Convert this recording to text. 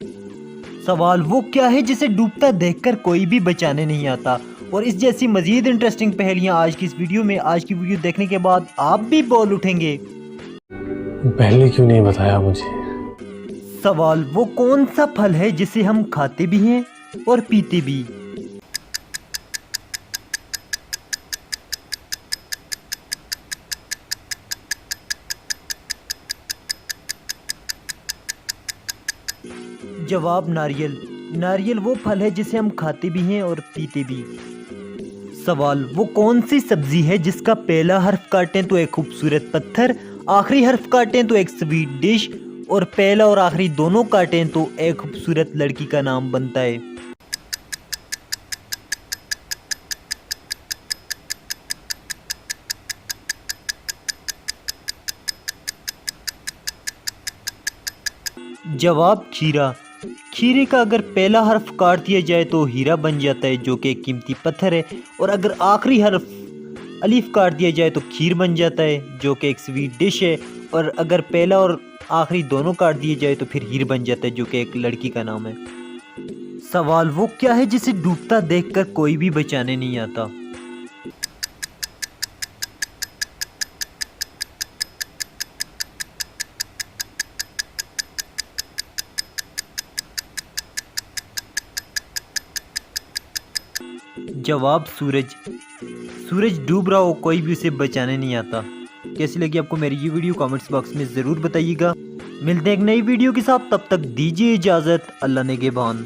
सवाल वो क्या है जिसे डूबता देखकर कोई भी बचाने नहीं आता। और इस जैसी मजीद इंटरेस्टिंग पहेलियां आज की इस वीडियो में, आज की वीडियो देखने के बाद आप भी बोल उठेंगे। पहले क्यों नहीं बताया मुझे। सवाल वो कौन सा फल है जिसे हम खाते भी हैं और पीते भी। जवाब नारियल। नारियल वो फल है जिसे हम खाते भी हैं और पीते भी। सवाल वो कौन सी सब्जी है जिसका पहला हर्फ काटें तो एक खूबसूरत पत्थर, आखिरी हर्फ काटें तो एक स्वीट डिश, और पहला और आखिरी दोनों काटें तो एक खूबसूरत लड़की का नाम बनता है। जवाब खीरा। खीरे का अगर पहला हर्फ काट दिया जाए तो हीरा बन जाता है जो कि एक कीमती पत्थर है, और अगर आखिरी हर्फ अलीफ काट दिया जाए तो खीर बन जाता है जो कि एक स्वीट डिश है, और अगर पहला और आखिरी दोनों काट दिए जाए तो फिर हीर बन जाता है जो कि एक लड़की का नाम है। सवाल वो क्या है जिसे डूबता देखकर कोई भी बचाने नहीं आता। जवाब सूरज। सूरज डूब रहा हो कोई भी उसे बचाने नहीं आता। कैसी लगी आपको मेरी ये वीडियो कमेंट्स बॉक्स में ज़रूर बताइएगा। मिलते हैं एक नई वीडियो के साथ, तब तक दीजिए इजाज़त। अल्लाह नेगेबान।